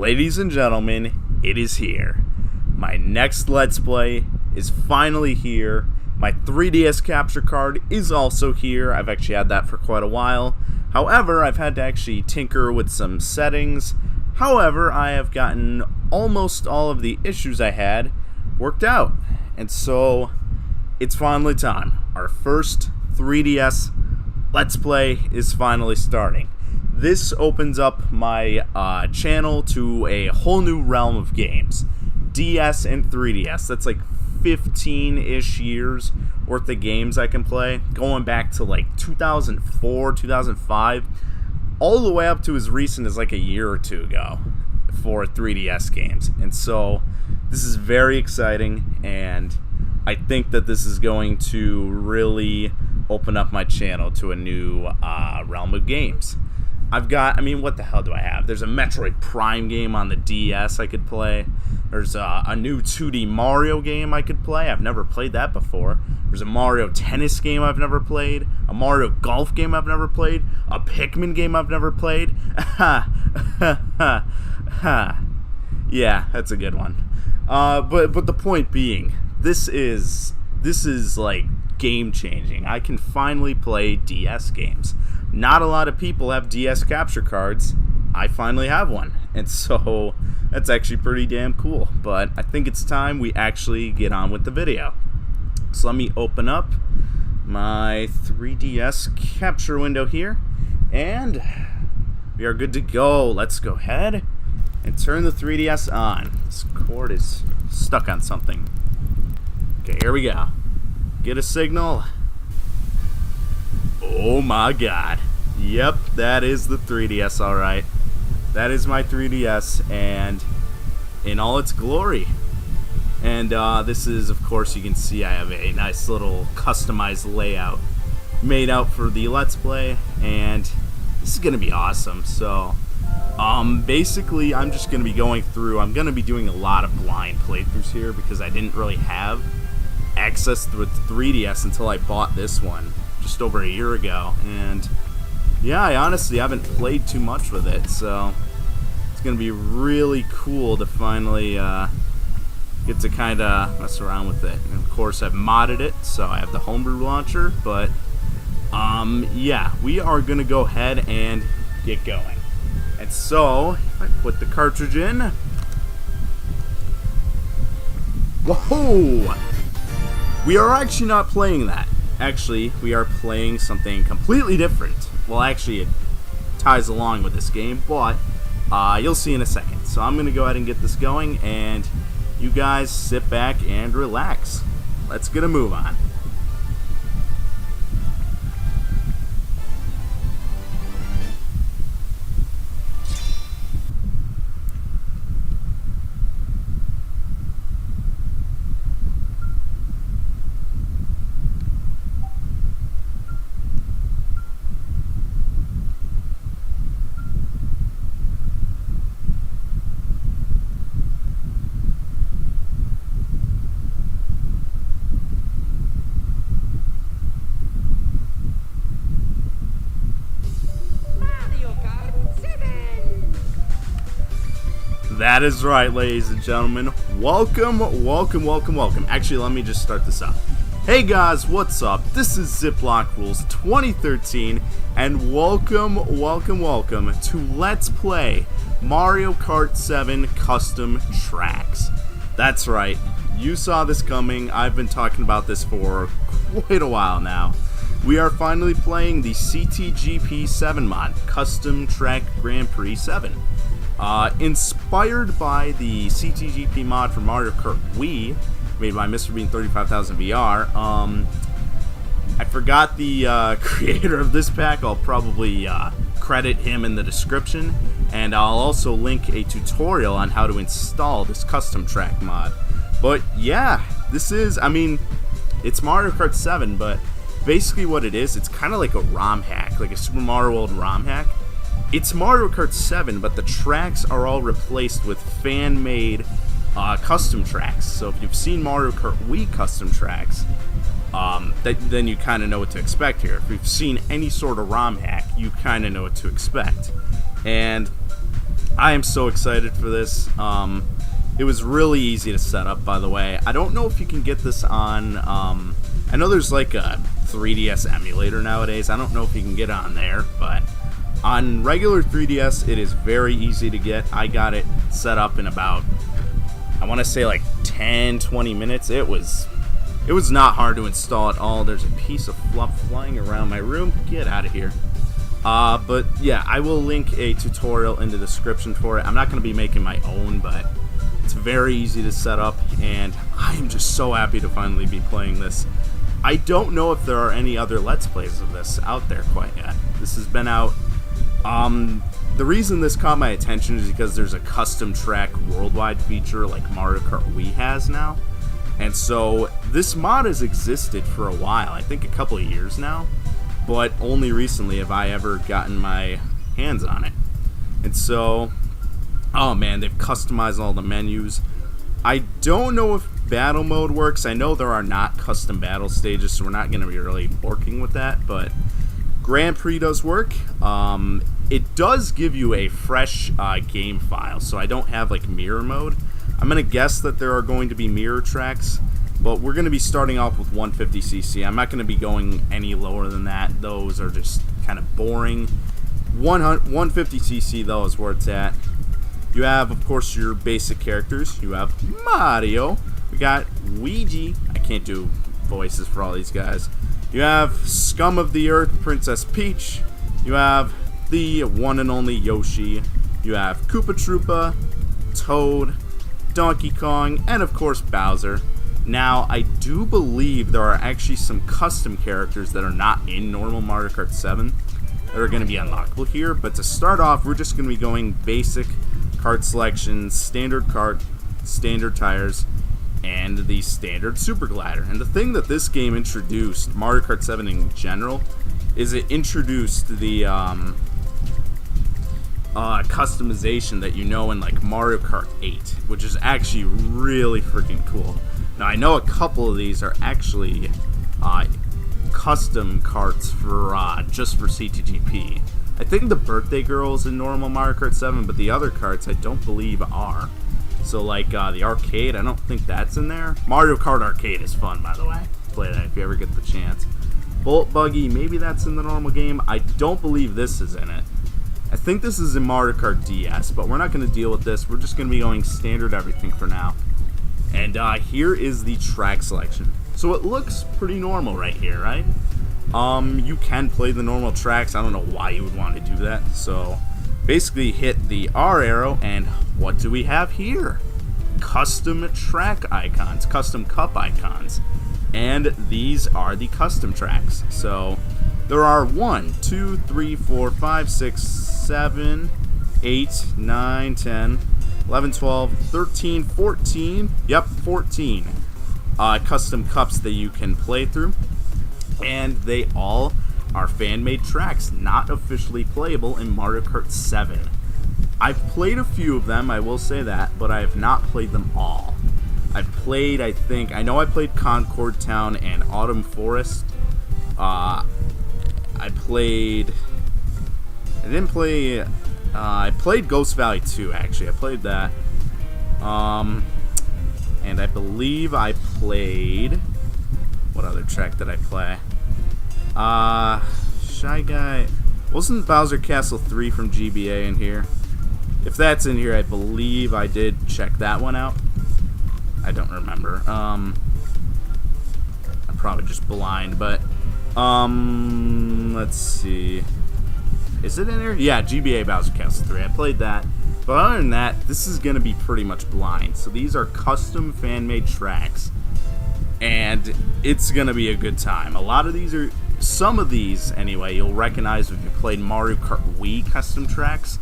Ladies and gentlemen, it is here. My next Let's Play is finally here. My 3DS capture card is also here. I've actually had that for quite a while. However, I've had to actually tinker with some settings. However, I have gotten almost all of the issues I had worked out. And so, it's finally time. Our first 3DS Let's Play is finally starting. This opens up my channel to a whole new realm of games. DS and 3DS. That's like 15-ish years worth of games I can play. Going back to like 2004, 2005. All the way up to as recent as like a year or two ago for 3DS games. And so this is very exciting, and I think that this is going to really open up my channel to a new realm of games. I've got, what the hell do I have? There's a Metroid Prime game on the DS I could play. There's a new 2D Mario game I could play. I've never played that before. There's a Mario Tennis game I've never played. A Mario Golf game I've never played. A Pikmin game I've never played. Yeah, that's a good one. But the point being, this is like game changing. I can finally play DS games. Not a lot of people have DS capture cards. I finally have one, and so that's actually pretty damn cool. But I think it's time we actually get on with the video. So let me open up my 3DS capture window here, and we are good to go. Let's go ahead and turn the 3DS on. This cord is stuck on something. Okay, here we go. Get a signal. Oh my god. Yep, that is the 3DS, alright. That is my 3DS, and in all its glory. And this is, of course, you can see I have a nice little customized layout made out for the Let's Play, and this is going to be awesome. So, basically, I'm just going to be going through, I'm going to be doing a lot of blind playthroughs here because I didn't really have access to the 3DS until I bought this one just over a year ago, and yeah, I honestly haven't played too much with it, so it's gonna be really cool to finally get to kind of mess around with it. And of course, I've modded it, so I have the homebrew launcher, but yeah, we are gonna go ahead and get going. And so, if I put the cartridge in, whoa! We are actually not playing that. Actually, we are playing something completely different. Well, actually, it ties along with this game, but you'll see in a second. So I'm going to go ahead and get this going, and you guys sit back and relax. Let's get a move on. That is right, ladies and gentlemen. Welcome. Actually, let me just start this up. Hey guys, what's up? This is Ziploc Rules 2013, and welcome to Let's Play Mario Kart 7 Custom Tracks. That's right, you saw this coming. I've been talking about this for quite a while now. We are finally playing the CTWW 7 mod, Custom Track Grand Prix 7. Inspired by the CTWW mod for Mario Kart Wii, made by Mr. Bean 35000 VR. I forgot the creator of this pack. I'll probably credit him in the description, and I'll also link a tutorial on how to install this custom track mod. But yeah, this is, it's Mario Kart 7, but basically what it is, it's kind of like a ROM hack, like a Super Mario World ROM hack. It's Mario Kart 7, but the tracks are all replaced with fan-made custom tracks. So if you've seen Mario Kart Wii custom tracks, then you kind of know what to expect here. If you've seen any sort of ROM hack, you kind of know what to expect. And I am so excited for this. It was really easy to set up, by the way. I don't know if you can get this on, I know there's like a 3DS emulator nowadays. I don't know if you can get on there, but on regular 3DS, it is very easy to get. I got it set up in about, I want to say like 10-20 minutes. It was not hard to install at all. There's a piece of fluff flying around my room. Get out of here. But yeah, I will link a tutorial in the description for it. I'm not going to be making my own, but it's very easy to set up, and I am just so happy to finally be playing this. I don't know if there are any other Let's Plays of this out there quite yet. This has been out. The reason this caught my attention is because there's a custom track worldwide feature like Mario Kart Wii has now. And so this mod has existed for a while, I think a couple of years now, but only recently have I ever gotten my hands on it. And so, oh man, they've customized all the menus. I don't know if battle mode works. I know there are not custom battle stages, so we're not going to be really working with that, but Grand Prix does work. It does give you a fresh game file, so I don't have like mirror mode. I'm going to guess that there are going to be mirror tracks, but we're going to be starting off with 150cc. I'm not going to be going any lower than that. Those are just kind of boring. 150cc though is where it's at. You have, of course, your basic characters. You have Mario. We got Luigi. I can't do voices for all these guys. You have Scum of the Earth, Princess Peach. You have the one and only Yoshi. You have Koopa Troopa, Toad, Donkey Kong, and of course Bowser. Now, I do believe there are actually some custom characters that are not in normal Mario Kart 7 that are going to be unlockable here, but to start off, we're just going to be going basic kart selection, standard kart, standard tires, and the standard super glider. And the thing that this game introduced, Mario Kart 7 in general, is it introduced the customization that you know in like Mario Kart 8, which is actually really freaking cool. Now, I know a couple of these are actually custom karts for just for CTGP. I think the Birthday Girl is in normal Mario Kart 7, but the other karts I don't believe are. So like the arcade, I don't think that's in there. Mario Kart Arcade is fun, by the way. Play that if you ever get the chance. Bullet Buggy, maybe that's in the normal game. I don't believe this is in it. I think this is in Mario Kart DS, but we're not going to deal with this. We're just going to be going standard everything for now. And here is the track selection. So it looks pretty normal right here, right? You can play the normal tracks. I don't know why you would want to do that. So basically hit the R arrow, and what do we have here? Custom track icons, custom cup icons. And these are the custom tracks. So there are 1, 2, 3, 4, 5, 6, 7, 8, 9, 10, 11, 12, 13, 14. Yep, 14 custom cups that you can play through. And they all are fan-made tracks, not officially playable in Mario Kart 7. I've played a few of them, I will say that, but I have not played them all. I've played, I know I played Concord Town and Autumn Forest. I played Ghost Valley 2, actually. I played that. And I believe I played... What other track did I play? Shy Guy... Wasn't Bowser Castle 3 from GBA in here? If that's in here, I believe I did check that one out. I don't remember. I'm probably just blind, but... let's see. Is it in here? Yeah, GBA Bowser Castle 3. I played that. But other than that, this is going to be pretty much blind. So these are custom fan-made tracks. And it's going to be a good time. A lot of these are... Some of these, anyway, you'll recognize if you played Mario Kart Wii custom tracks.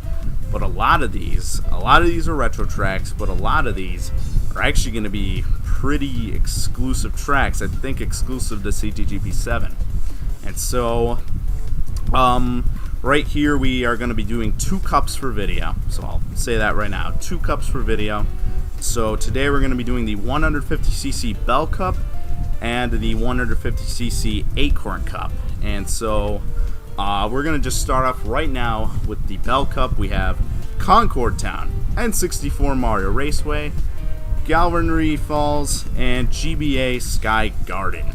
But a lot of these are retro tracks, but a lot of these are actually going to be pretty exclusive tracks. I think exclusive to CTGP 7. And so, right here we are going to be doing 2 cups for video. So I'll say that right now, 2 cups for video. So today we're going to be doing the 150cc Bell Cup and the 150cc Acorn Cup. And so we're going to just start off right now with the Bell Cup. We have Concord Town, N64 Mario Raceway, Galvin Reef Falls, and GBA Sky Garden.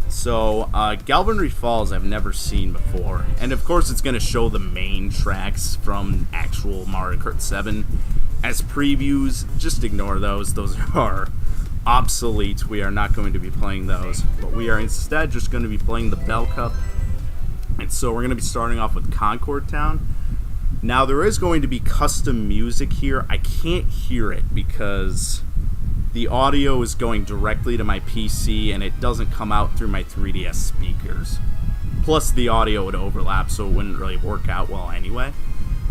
So, Galvin Reef Falls I've never seen before, and of course it's going to show the main tracks from actual Mario Kart 7 as previews. Just ignore those are obsolete. We are not going to be playing those, but we are instead just going to be playing the Bell Cup. And so we're going to be starting off with Concord Town. Now there is going to be custom music here. I can't hear it because the audio is going directly to my PC and it doesn't come out through my 3DS speakers. Plus the audio would overlap, so it wouldn't really work out well anyway.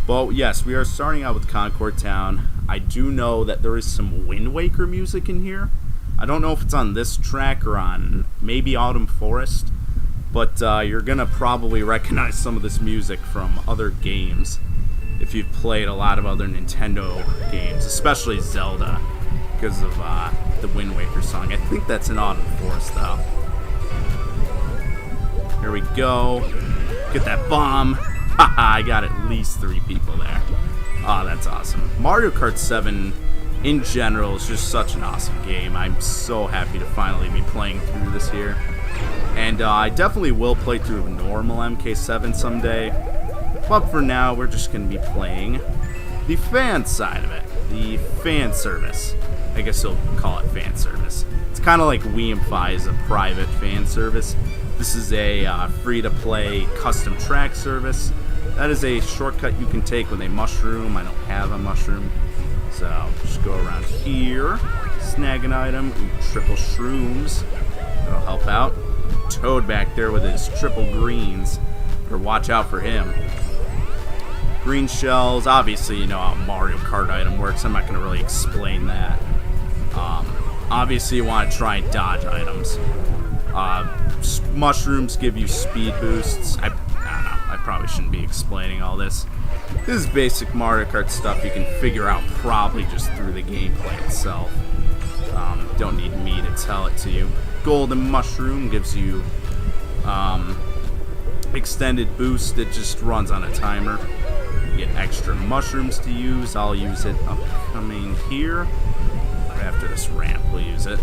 But yes, we are starting out with Concord Town. I do know that there is some Wind Waker music in here. I don't know if it's on this track or on maybe Autumn Forest, but you're gonna probably recognize some of this music from other games if you've played a lot of other Nintendo games, especially Zelda, because of the Wind Waker song. I think that's in Autumn Forest, though. Here we go. Get that bomb. Haha, I got at least 3 people there. Oh, that's awesome. Mario Kart 7, in general, is just such an awesome game. I'm so happy to finally be playing through this here. And I definitely will play through normal MK7 someday. But for now, we're just going to be playing the fan side of it. The fan service. I guess you'll call it fan service. It's kind of like Weamify is a private fan service. This is a free-to-play custom track service. That is a shortcut you can take with a mushroom. I don't have a mushroom. So, just go around here. Snag an item. Ooh, triple shrooms. That'll help out. Toad back there with his triple greens. Better watch out for him. Green shells. Obviously, you know how a Mario Kart item works. I'm not going to really explain that. Obviously, you want to try and dodge items. Mushrooms give you speed boosts. I don't know. I probably shouldn't be explaining all this. This is basic Mario Kart stuff you can figure out probably just through the gameplay itself. Don't need me to tell it to you. Golden mushroom gives you extended boost. It just runs on a timer. You get extra mushrooms to use. I'll use it upcoming here. After this ramp, we'll use it.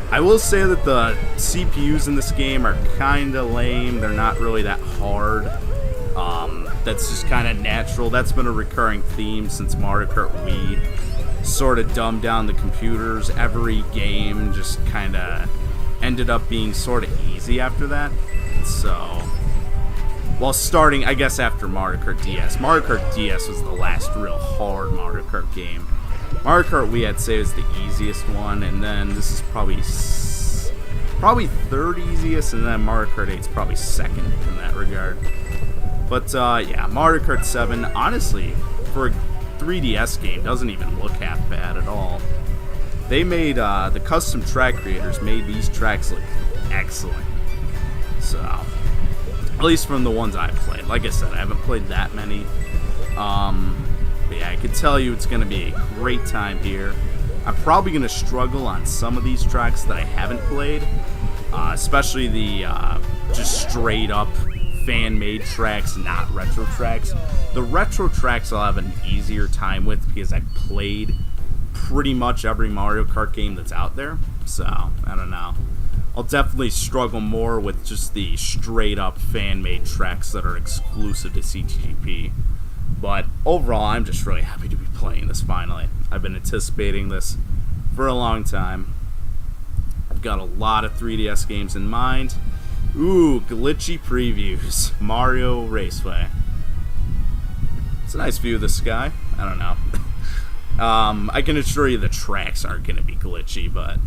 I will say that the CPUs in this game are kind of lame. They're not really that hard. That's just kind of natural. That's been a recurring theme since Mario Kart Wii sort of dumbed down the computers. Every game just kind of ended up being sort of easy after that. So, well, starting, I guess, after Mario Kart DS. Mario Kart DS was the last real hard Mario Kart game. Mario Kart Wii, I'd say, is the easiest one, and then this is probably third easiest, and then Mario Kart 8 is probably second in that regard. But, yeah, Mario Kart 7, honestly, for a 3DS game, doesn't even look half bad at all. They made, the custom track creators made these tracks look excellent. So, at least from the ones I've played. Like I said, I haven't played that many. But yeah, I can tell you it's going to be a great time here. I'm probably going to struggle on some of these tracks that I haven't played, especially the just straight up fan-made tracks, not retro tracks. The retro tracks I'll have an easier time with because I've played pretty much every Mario Kart game that's out there, so I don't know. I'll definitely struggle more with just the straight up fan-made tracks that are exclusive to CTWW. But overall, I'm just really happy to be playing this finally. I've been anticipating this for a long time. I've got a lot of 3DS games in mind. Ooh, glitchy previews. Mario Raceway. It's a nice view of the sky. I don't know. I can assure you the tracks aren't going to be glitchy, but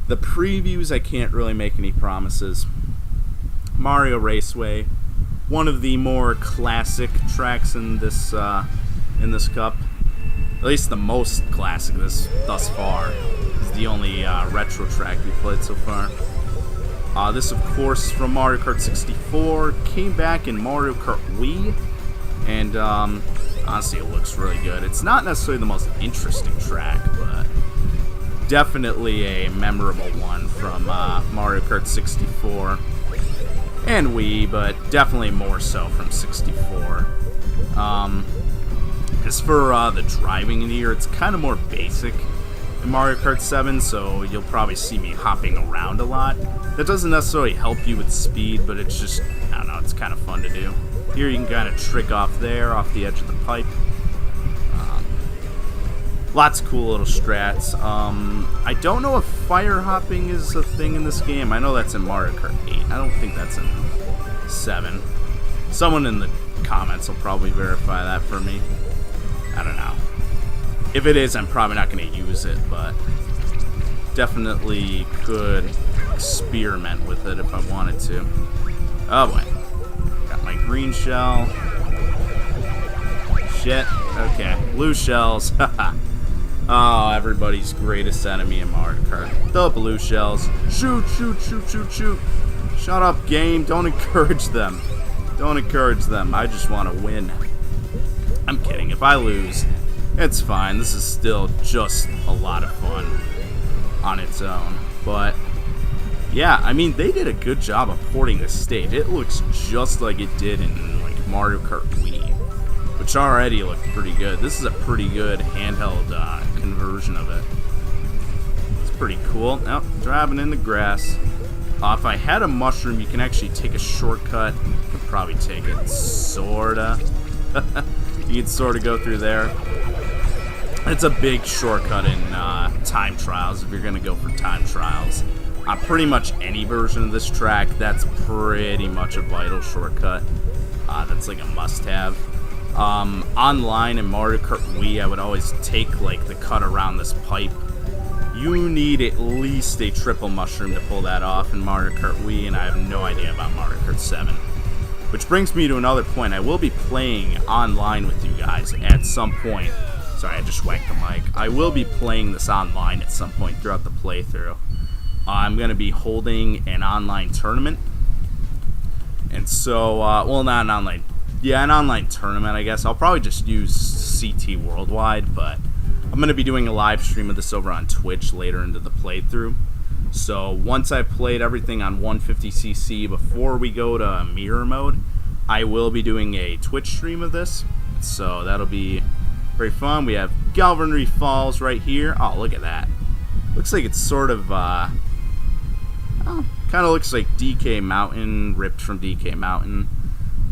the previews, I can't really make any promises. Mario Raceway. One of the more classic tracks in this cup, at least the most classic thus far. Is the only retro track we played so far. This, of course, from Mario Kart 64, came back in Mario Kart Wii, and honestly, it looks really good. It's not necessarily the most interesting track, but definitely a memorable one from Mario Kart 64. And Wii, but definitely more so from 64. As for the driving in here, it's kind of more basic in Mario Kart 7, so you'll probably see me hopping around a lot. That doesn't necessarily help you with speed, but it's just, I don't know, it's kind of fun to do. Here you can kind of trick off there, off the edge of the pipe. Lots of cool little strats. I don't know if fire hopping is a thing in this game. I know that's in Mario Kart 8. I don't think that's in 7. Someone in the comments will probably verify that for me. I don't know. If it is, I'm probably not going to use it, but definitely could experiment with it if I wanted to. Oh boy. Got my green shell. Shit. Okay. Blue shells. Haha. Oh, everybody's greatest enemy in Mario Kart. The blue shells. Shoot, shoot, shoot, shoot, shoot. Shut up, game. Don't encourage them. Don't encourage them. I just want to win. I'm kidding. If I lose, it's fine. This is still just a lot of fun on its own. But, yeah, I mean, they did a good job of porting this stage. It looks just like it did in, like, Mario Kart Wii, which already looked pretty good. This is a pretty good handheld conversion of it. It's pretty cool. Oh, driving in the grass. If I had a mushroom, you can actually take a shortcut. You could probably take it, sorta. You can sorta go through there. It's a big shortcut in time trials, if you're gonna go for time trials. On pretty much any version of this track, that's pretty much a vital shortcut. That's like a must-have. Online in Mario Kart Wii, I would always take like the cut around this pipe. You need at least a triple mushroom to pull that off in Mario Kart Wii, and I have no idea about Mario Kart 7. Which brings me to another point. I will be playing online with you guys at some point. Sorry, I just whacked the mic. I will be playing this online at some point throughout the playthrough. I'm going to be holding an online tournament. And so, well, not an online... Yeah, an online tournament, I guess. I'll probably just use CT Worldwide, but I'm going to be doing a live stream of this over on Twitch later into the playthrough. So once I've played everything on 150cc before we go to mirror mode, I will be doing a Twitch stream of this. So that'll be very fun. We have Galvin Reef Falls right here. Oh, look at that. Looks like it's sort of, kind of looks like DK Mountain, ripped from DK Mountain.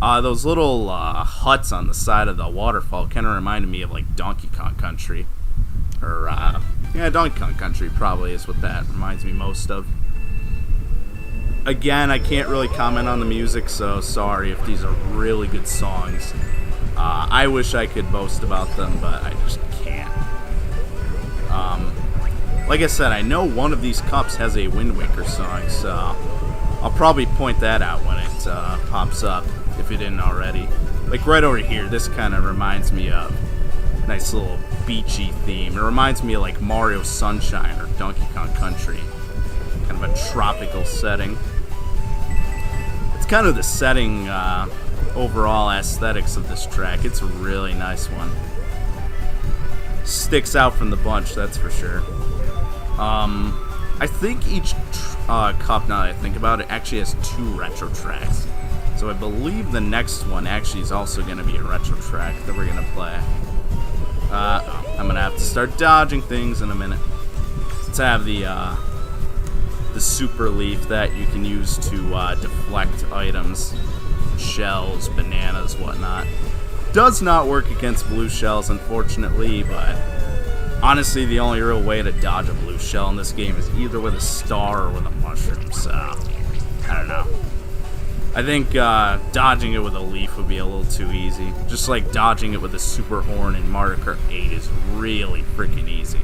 Those little huts on the side of the waterfall kind of reminded me of like Donkey Kong Country. Or, yeah, Donkey Kong Country probably is what that reminds me most of. Again, I can't really comment on the music, so sorry if these are really good songs. I wish I could boast about them, but I just can't. Like I said, I know one of these cups has a Wind Waker song, so I'll probably point that out when it pops up, if it didn't already. Like right over here, this kind of reminds me of a nice little beachy theme. It reminds me of like Mario Sunshine or Donkey Kong Country. Kind of a tropical setting. It's kind of the setting, overall aesthetics of this track. It's a really nice one. Sticks out from the bunch, that's for sure. I think each cup, now that I think about it, actually has 2 retro tracks. So I believe the next one actually is also going to be a retro track that we're going to play. I'm going to have to start dodging things in a minute. Let's have the super leaf that you can use to deflect items, shells, bananas, whatnot. Does not work against blue shells, unfortunately, but honestly, the only real way to dodge a blue shell in this game is either with a star or with a mushroom, so I don't know. I think dodging it with a leaf would be a little too easy. Just like dodging it with a super horn in Mario Kart 8 is really freaking easy.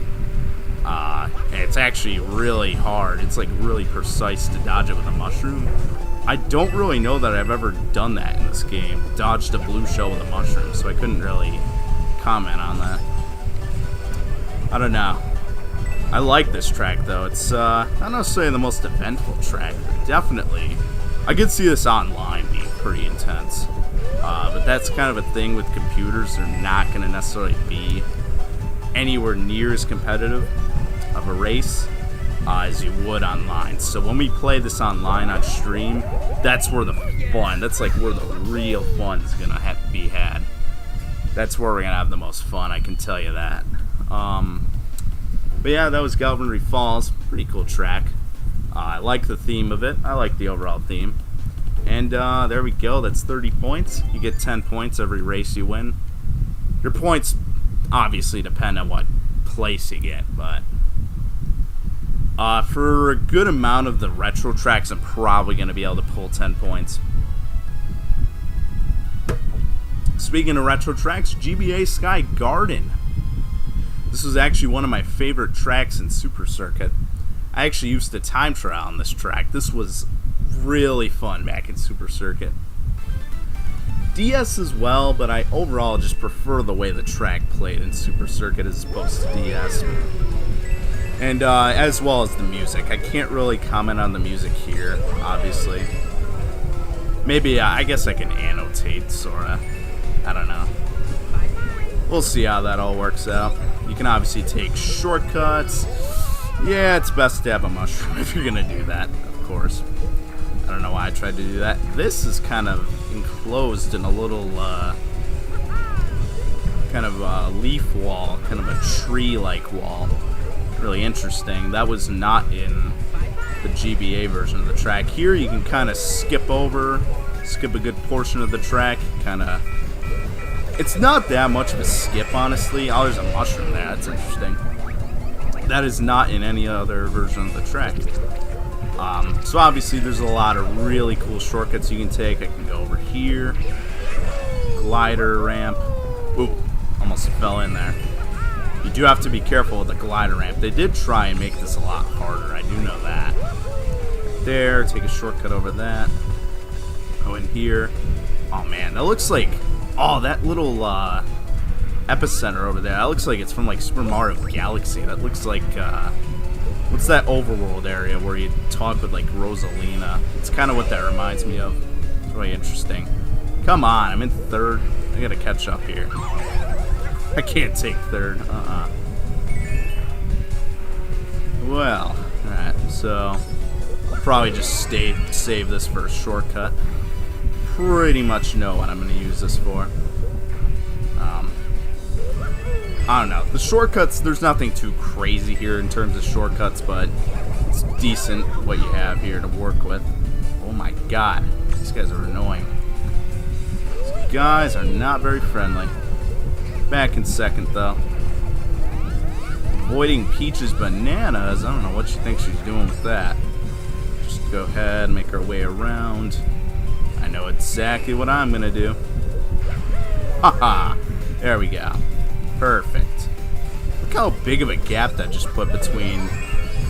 And it's actually really hard. It's like really precise to dodge it with a mushroom. I don't really know that I've ever done that in this game. Dodged a blue shell with a mushroom, so I couldn't really comment on that. I don't know. I like this track though. It's not necessarily the most eventful track, but definitely I could see this online being pretty intense. But that's kind of a thing with computers. They're not going to necessarily be anywhere near as competitive of a race as you would online. So when we play this online on stream, that's where the fun, that's like where the real fun is going to be had. That's where we're gonna have the most fun, I can tell you that. But yeah, that was Galvin Reef Falls. Pretty cool track. I like the theme of it. I like the overall theme. And there we go. That's 30 points. You get 10 points every race you win. Your points obviously depend on what place you get, but for a good amount of the retro tracks, I'm probably going to be able to pull 10 points. Speaking of retro tracks, GBA Sky Garden. This was actually one of my favorite tracks in Super Circuit. I actually used to time trial on this track. This was really fun back in Super Circuit. DS as well, but I overall just prefer the way the track played in Super Circuit as opposed to DS. And as well as the music. I can't really comment on the music here, obviously. Maybe, I guess I can annotate, sorta. I don't know. We'll see how that all works out. You can obviously take shortcuts. Yeah, it's best to have a mushroom if you're gonna do that, of course. I don't know why I tried to do that. This is kind of enclosed in a little, kind of a leaf wall, kind of a tree-like wall. Really interesting. That was not in the GBA version of the track. Here you can kind of skip a good portion of the track, kind of. It's not that much of a skip, honestly. Oh, there's a mushroom there. That's interesting. That is not in any other version of the track. So obviously there's a lot of really cool shortcuts you can take. I can go over here. Glider ramp. Ooh, almost fell in there. You do have to be careful with the glider ramp. They did try and make this a lot harder. I do know that. There, take a shortcut over that. Go in here. Oh man, that looks like... Oh, that little epicenter over there. That looks like it's from like Super Mario Galaxy. That looks like what's that overworld area where you talk with like Rosalina? It's kind of what that reminds me of. It's really interesting. Come on, I'm in third. I gotta catch up here. I can't take third. Well, alright, so I'll probably just save this for a shortcut. Pretty much know what I'm going to use this for. I don't know. The shortcuts, there's nothing too crazy here in terms of shortcuts, but it's decent what you have here to work with. Oh my god. These guys are annoying. These guys are not very friendly. Back in second, though. Avoiding Peach's bananas. I don't know what she thinks she's doing with that. Just go ahead and make our way around. I know exactly what I'm gonna do. Haha! There we go. Perfect. Look how big of a gap that just put between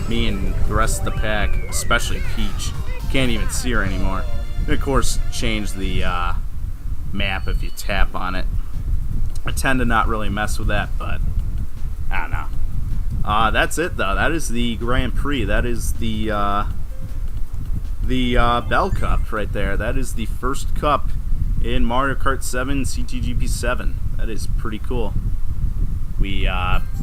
me and the rest of the pack, especially Peach. Can't even see her anymore. And of course, change the map if you tap on it. I tend to not really mess with that, but I don't know. That's it though. That is the Grand Prix. That is the Bell Cup right there. That is the first cup in Mario Kart 7 CTGP 7. That is pretty cool. We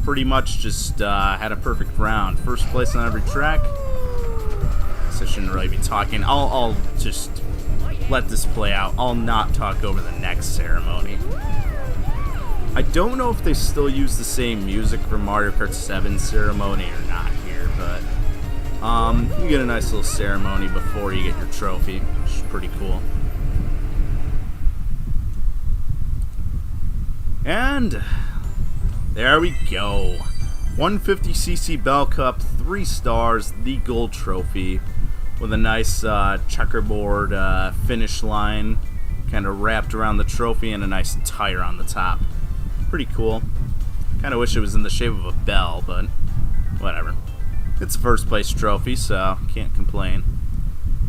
pretty much just had a perfect round. First place on every track. So I shouldn't really be talking. I'll just let this play out. I'll not talk over the next ceremony. I don't know if they still use the same music for Mario Kart 7 ceremony or not here, but you get a nice little ceremony before you get your trophy, which is pretty cool. And there we go. 150cc Bell Cup, 3 stars, the gold trophy, with a nice checkerboard finish line, kind of wrapped around the trophy, and a nice tire on the top. Pretty cool. Kind of wish it was in the shape of a bell, but whatever. It's a first place trophy, so can't complain.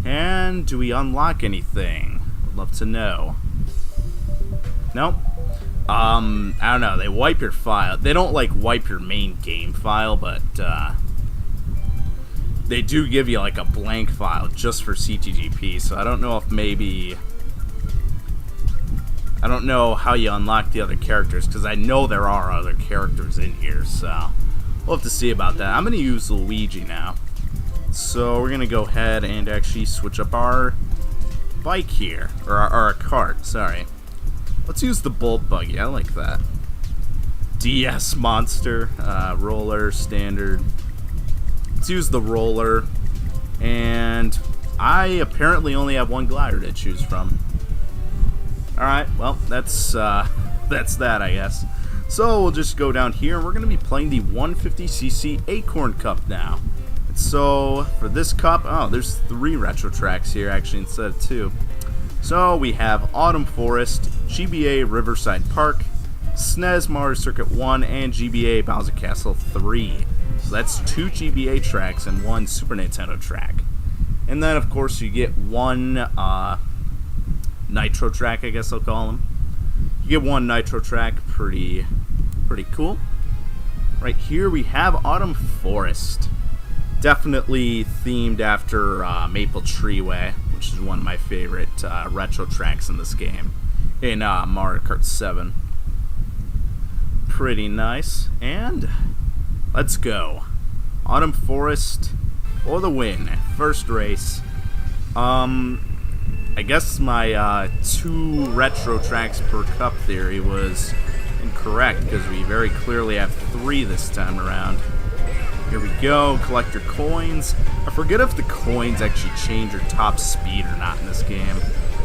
And do we unlock anything? Would love to know. Nope. I don't know. They wipe your file. They don't like wipe your main game file, but they do give you like a blank file just for CTGP. So I don't know if maybe. I don't know how you unlock the other characters, because I know there are other characters in here, so we'll have to see about that. I'm going to use Luigi now. So we're going to go ahead and actually switch up our bike here, or our cart, sorry. Let's use the Bolt Buggy. I like that. DS Monster, roller, standard. Let's use the roller. And I apparently only have one glider to choose from. Alright, well, that's that, I guess. So we'll just go down here, and we're going to be playing the 150cc Acorn Cup now. So for this cup, oh, there's 3 retro tracks here, actually, instead of 2. So we have Autumn Forest, GBA Riverside Park, SNES Mario Circuit 1, and GBA Bowser Castle 3. So that's 2 GBA tracks and 1 Super Nintendo track. And then, of course, you get 1 Nitro track, I guess I'll call them. You get 1 Nitro track, pretty cool. Right here we have Autumn Forest. Definitely themed after Maple Treeway, which is one of my favorite retro tracks in this game, in Mario Kart 7. Pretty nice, and let's go. Autumn Forest for the win. First race. I guess my 2 retro tracks per cup theory was incorrect, because we very clearly have 3 this time around. Here we go, collect your coins. I forget if the coins actually change your top speed or not in this game.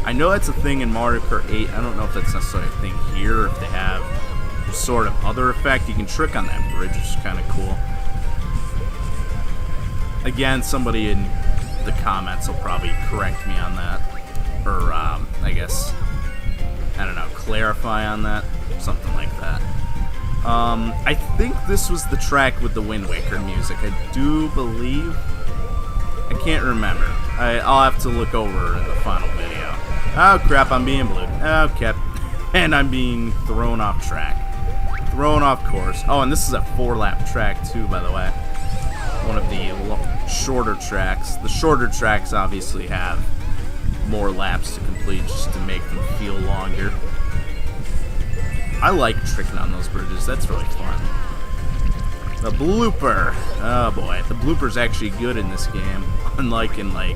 I know that's a thing in Mario Kart 8. I don't know if that's necessarily a thing here, or if they have some sort of other effect. You can trick on that bridge, which is kind of cool. Again, somebody in the comments will probably correct me on that. Or, I guess, I don't know, clarify on that. Something like that. I think this was the track with the Wind Waker music. I do believe. I can't remember. I'll have to look over in the final video. Oh crap, I'm being blued. Okay. And I'm being thrown off track. Thrown off course. Oh, and this is a 4-lap track too, by the way. One of the shorter tracks. The shorter tracks obviously have more laps to complete just to make them feel longer. I like tricking on those bridges. That's really fun. The blooper. Oh boy, the blooper's actually good in this game, unlike in like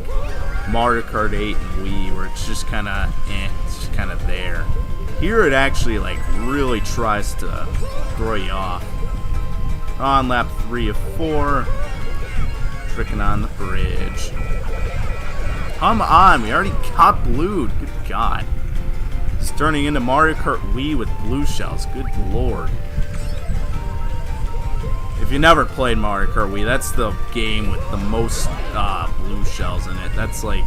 Mario Kart 8 and Wii, where it's just kind of it's just kind of there. Here it actually like really tries to throw you off. On lap 3 of 4, tricking on the bridge. Come on, we already got blued. Good God. It's turning into Mario Kart Wii with blue shells. Good lord. If you never played Mario Kart Wii, that's the game with the most blue shells in it. That's like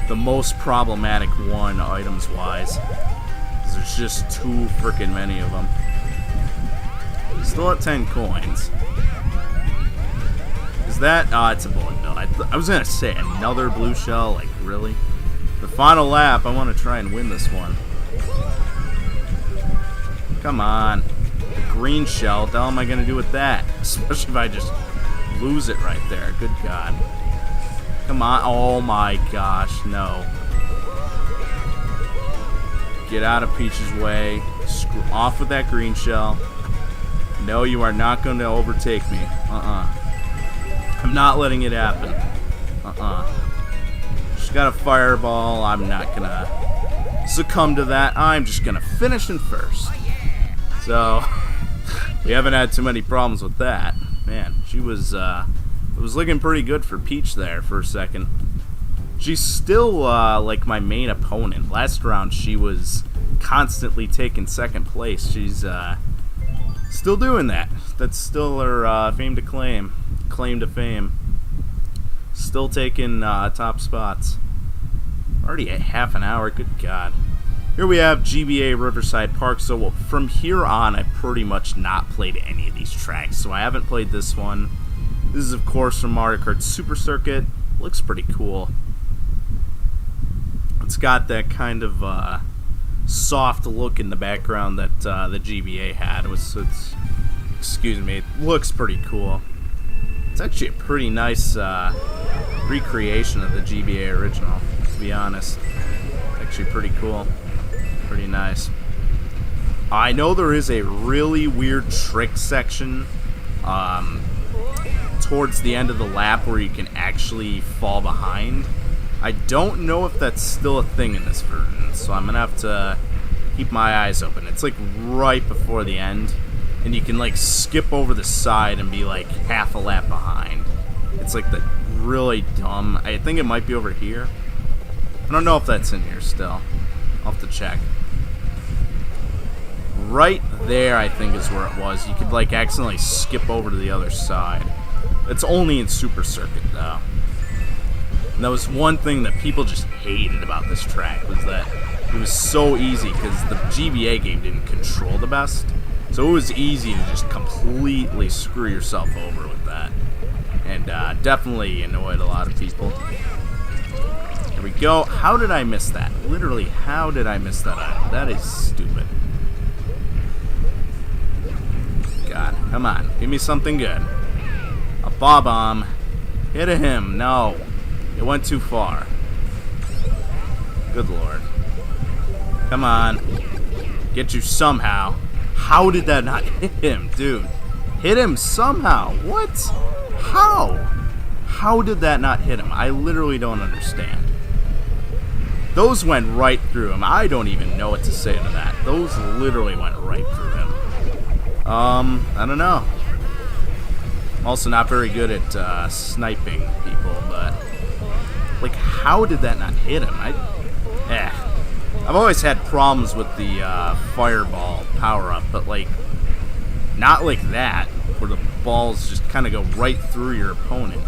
the most problematic one items-wise. There's just too freaking many of them. Still at 10 coins. Is that... it's a bullet bill. I was going to say, another blue shell? Like, really? The final lap, I want to try and win this one. Come on. The green shell, the hell am I going to do with that? Especially if I just lose it right there. Good God. Come on. Oh my gosh, no. Get out of Peach's way. Screw off with that green shell. No, you are not going to overtake me. I'm not letting it happen. She's got a fireball. I'm not going to succumb to that. I'm just going to finish in first. So, we haven't had too many problems with that. Man, she was, it was looking pretty good for Peach there for a second. She's still, like, my main opponent. Last round, she was constantly taking second place. She's, still doing that. That's still her, claim to fame. Still taking, top spots. Already at half an hour, good God. Here we have GBA Riverside Park. So from here on, I've pretty much not played any of these tracks. So I haven't played this one. This is, of course, from Mario Kart Super Circuit. Looks pretty cool. It's got that kind of soft look in the background that the GBA had. Excuse me, it looks pretty cool. It's actually a pretty nice recreation of the GBA original, to be honest. Actually pretty cool. Pretty nice. I know there is a really weird trick section towards the end of the lap where you can actually fall behind. I don't know if that's still a thing in this version, so I'm going to have to keep my eyes open. It's like right before the end, and you can like skip over the side and be like half a lap behind. It's like the really dumb. I think it might be over here. I don't know if that's in here still. I'll have to check. Right there, I think, is where it was. You could like accidentally skip over to the other side. It's only in Super Circuit though. And that was one thing that people just hated about this track, was that it was so easy because the GBA game didn't control the best. So it was easy to just completely screw yourself over with that. And definitely annoyed a lot of people. There we go. How did I miss that? Literally, how did I miss that item? That is stupid. God, come on. Give me something good. A bomb. Hit him. No. It went too far. Good lord. Come on. Get you somehow. How did that not hit him, dude? Hit him somehow. What? How? How did that not hit him? I literally don't understand. Those went right through him. I don't even know what to say to that. Those literally went right through him. I don't know. I'm also not very good at sniping people, but like, how did that not hit him? I've always had problems with the fireball power-up, but like, not like that, where the balls just kind of go right through your opponent.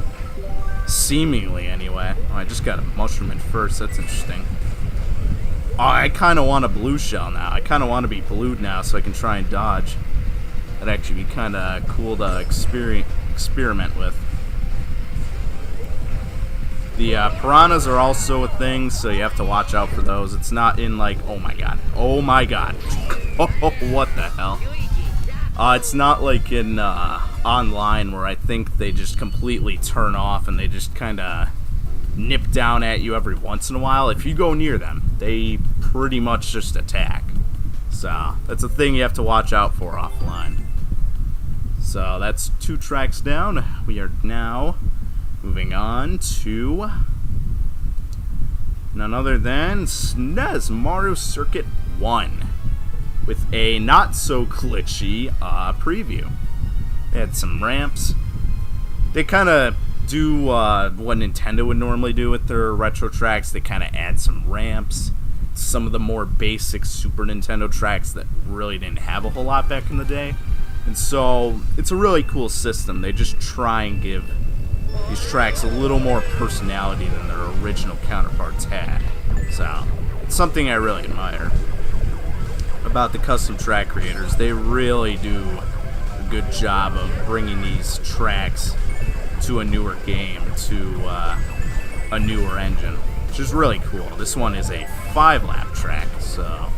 Seemingly, anyway. Oh, I just got a mushroom at first. That's interesting. Oh, I kind of want a blue shell now. I kind of want to be blued now so I can try and dodge. That'd actually be kind of cool to experiment with. The piranhas are also a thing, so you have to watch out for those. It's not in like, oh my god. Oh my god. Oh, what the hell? It's not like in online where I think they just completely turn off and they just kind of nip down at you every once in a while. If you go near them, they pretty much just attack. So that's a thing you have to watch out for offline. So that's 2 tracks down. We are now moving on to none other than SNES Mario Circuit 1 with a not so glitchy preview. They had some ramps. They kind of do what Nintendo would normally do with their retro tracks. They kind of add some ramps, some of the more basic Super Nintendo tracks that really didn't have a whole lot back in the day. And so it's a really cool system. They just try and give these tracks a little more personality than their original counterparts had. So it's something I really admire about the custom track creators. They really do a good job of bringing these tracks to a newer game, to a newer engine, which is really cool. This one is a 5-lap track, so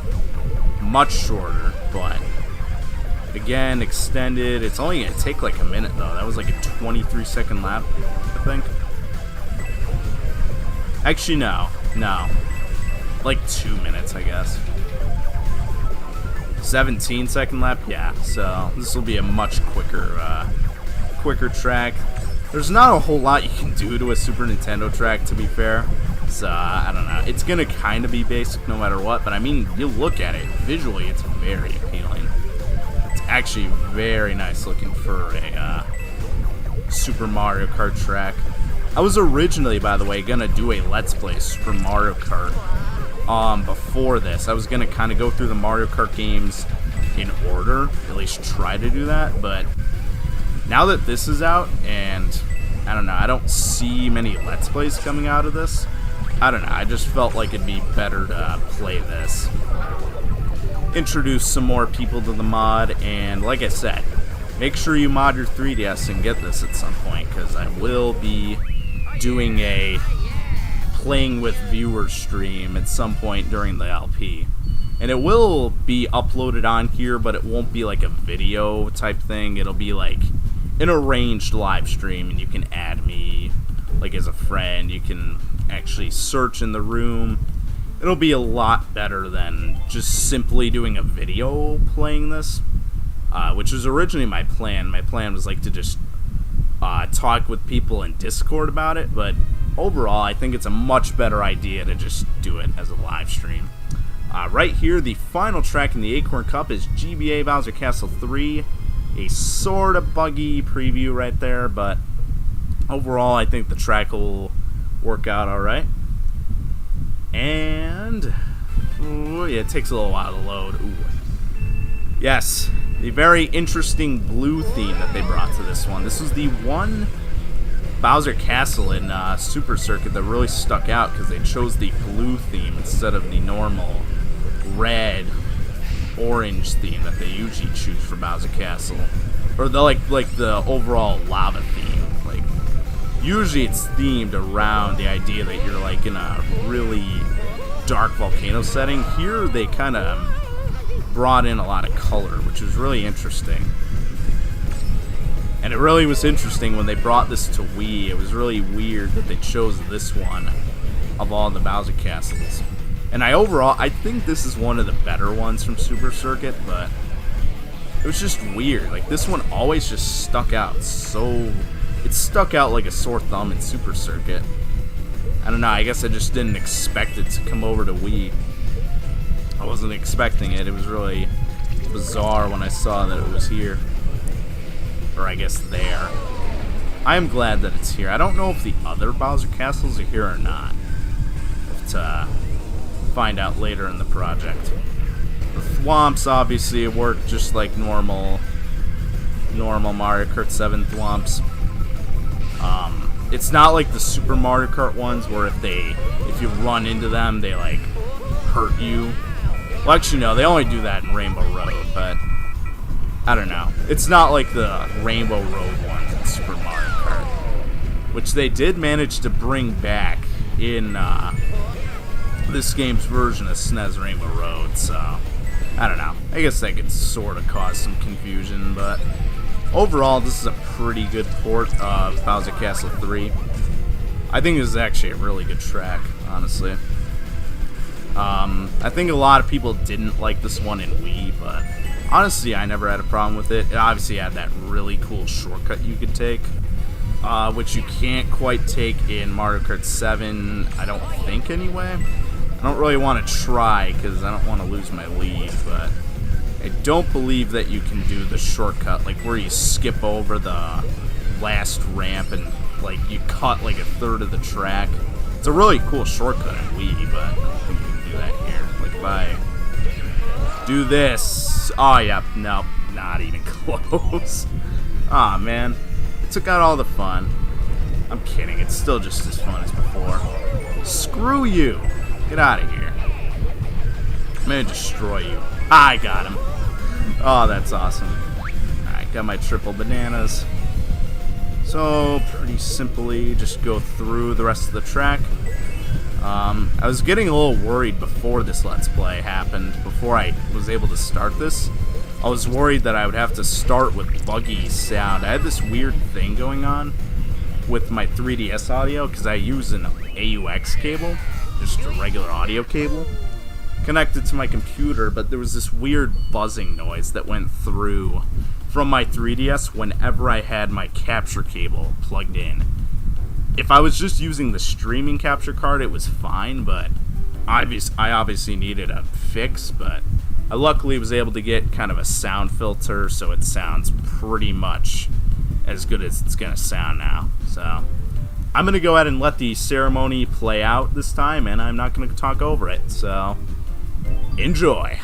much shorter, but again, extended. It's only going to take like a minute, though. That was like a 23-second lap, I think. Actually, no. Like 2 minutes, I guess. 17-second lap? Yeah, so this will be a much quicker track. There's not a whole lot you can do to a Super Nintendo track, to be fair. So, I don't know. It's going to kind of be basic no matter what, but I mean, you look at it, visually, it's very appealing. Actually very nice looking for a Super Mario Kart track. I was originally, by the way, gonna do a Let's Play Super Mario Kart before this. I was gonna kind of go through the Mario Kart games in order, at least try to do that, but now that this is out, and I don't know, I don't see many Let's Plays coming out of this. I don't know, I just felt like it'd be better to play this. Introduce some more people to the mod, and like I said, make sure you mod your 3DS and get this at some point, because I will be doing a playing with viewers stream at some point during the LP. And it will be uploaded on here, but it won't be like a video type thing. It'll be like an arranged live stream, and you can add me like as a friend. You can actually search in the room. It'll be a lot better than just simply doing a video playing this, which was originally my plan. My plan was like to just talk with people in Discord about it, but overall I think it's a much better idea to just do it as a live stream. Right here, the final track in the Acorn Cup is GBA Bowser Castle 3. A sort of buggy preview right there, but overall I think the track will work out alright. And ooh, yeah, it takes a little while to load. Ooh. Yes, the very interesting blue theme that they brought to this one. This was the one Bowser Castle in Super Circuit that really stuck out because they chose the blue theme instead of the normal red, orange theme that they usually choose for Bowser Castle, or the like the overall lava theme. Like usually it's themed around the idea that you're like in a really dark volcano setting. Here they kind of brought in a lot of color, which was really interesting. And it really was interesting when they brought this to Wii. It was really weird that they chose this one of all the Bowser Castles. And I think this is one of the better ones from Super Circuit, but it was just weird. Like, this one always just stuck out so... It stuck out like a sore thumb in Super Circuit. I don't know, I guess I just didn't expect it to come over to Wii. I wasn't expecting it. It was really bizarre when I saw that it was here. Or I guess there. I am glad that it's here. I don't know if the other Bowser Castles are here or not. To find out later in the project. The thwomps obviously work just like normal Mario Kart 7 thwomps. It's not like the Super Mario Kart ones where if you run into them they like hurt you. Well, actually no, they only do that in Rainbow Road, but I don't know. It's not like the Rainbow Road ones in Super Mario Kart, which they did manage to bring back in this game's version of SNES Rainbow Road, so I don't know. I guess that could sort of cause some confusion, but overall, this is a pretty good port of Bowser Castle 3. I think this is actually a really good track, honestly. I think a lot of people didn't like this one in Wii, but honestly, I never had a problem with it. It obviously had that really cool shortcut you could take, which you can't quite take in Mario Kart 7, I don't think, anyway. I don't really want to try because I don't want to lose my lead, but I don't believe that you can do the shortcut, like where you skip over the last ramp and like you cut like a third of the track. It's a really cool shortcut in Wii, but I don't think you can do that here. Like if I do this, oh yeah, nope, not even close. Aw, man, it took out all the fun. I'm kidding, it's still just as fun as before. Screw you! Get out of here. I'm gonna destroy you. I got him. Oh, that's awesome. Alright, got my triple bananas. So, pretty simply, just go through the rest of the track. I was getting a little worried before this Let's Play happened, before I was able to start this. I was worried that I would have to start with buggy sound. I had this weird thing going on with my 3DS audio, because I use an AUX cable, just a regular audio cable, connected to my computer, but there was this weird buzzing noise that went through from my 3DS whenever I had my capture cable plugged in. If I was just using the streaming capture card, it was fine, but I obviously needed a fix, but I luckily was able to get kind of a sound filter, so it sounds pretty much as good as it's going to sound now. So I'm going to go ahead and let the ceremony play out this time, and I'm not going to talk over it, so enjoy.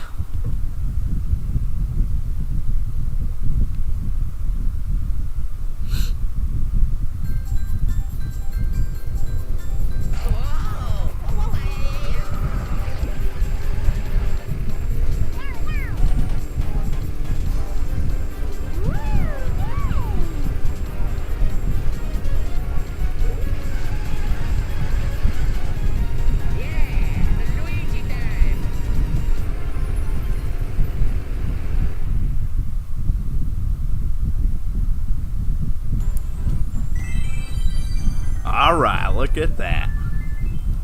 Alright, look at that.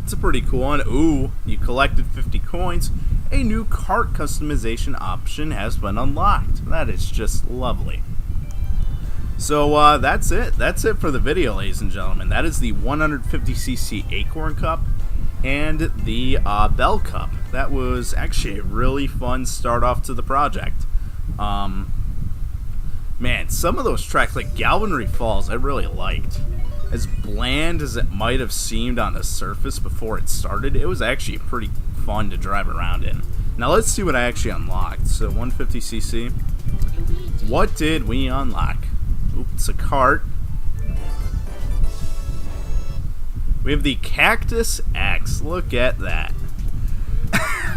It's a pretty cool one. Ooh, you collected 50 coins. A new cart customization option has been unlocked. That is just lovely. So that's it. That's it for the video, ladies and gentlemen. That is the 150cc Acorn Cup and the Bell Cup. That was actually a really fun start off to the project. Man, some of those tracks, like Galvin Falls, I really liked. As bland as it might have seemed on the surface before it started, it was actually pretty fun to drive around in. Now let's see what I actually unlocked. So 150cc. What did we unlock? Oops, it's a cart. We have the Cactus X. Look at that.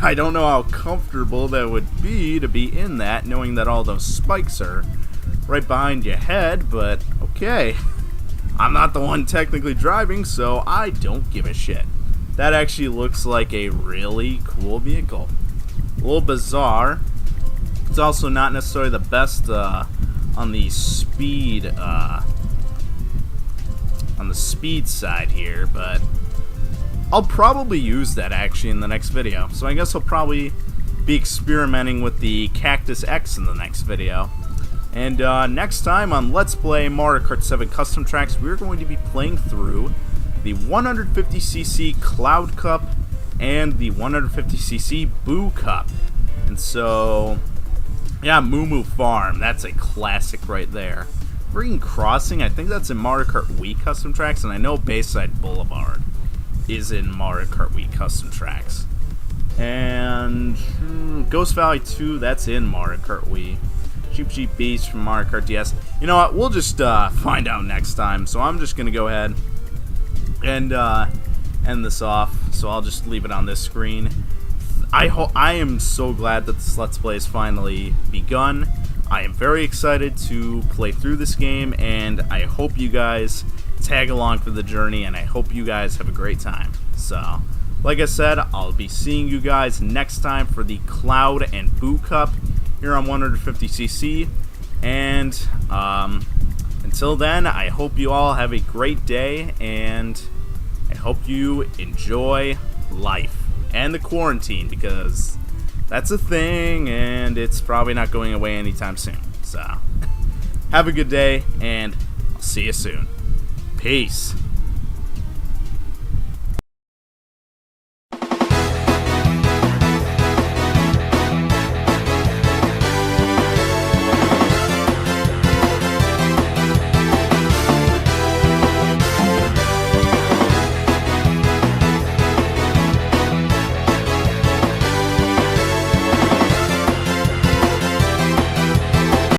I don't know how comfortable that would be to be in that, knowing that all those spikes are right behind your head, but okay. I'm not the one technically driving, so I don't give a shit. That actually looks like a really cool vehicle. A little bizarre. It's also not necessarily the best on the speed side here, but I'll probably use that actually in the next video. So I guess I'll probably be experimenting with the Cactus X in the next video. And next time on Let's Play Mario Kart 7 Custom Tracks, we're going to be playing through the 150cc Cloud Cup and the 150cc Boo Cup. And so, yeah, Moo Moo Farm, that's a classic right there. Green Crossing, I think that's in Mario Kart Wii Custom Tracks, and I know Bayside Boulevard is in Mario Kart Wii Custom Tracks. And Ghost Valley 2, that's in Mario Kart Wii. Cheap Cheap Beast from Mario Kart DS. You know what? We'll just find out next time. So I'm just going to go ahead and end this off. So I'll just leave it on this screen. I am so glad that this Let's Play has finally begun. I am very excited to play through this game, and I hope you guys tag along for the journey, and I hope you guys have a great time. So, like I said, I'll be seeing you guys next time for the Cloud and Boo Cup here on 150cc, and until then, I hope you all have a great day, and I hope you enjoy life and the quarantine, because that's a thing and it's probably not going away anytime soon. So have a good day, and I'll see you soon. Peace.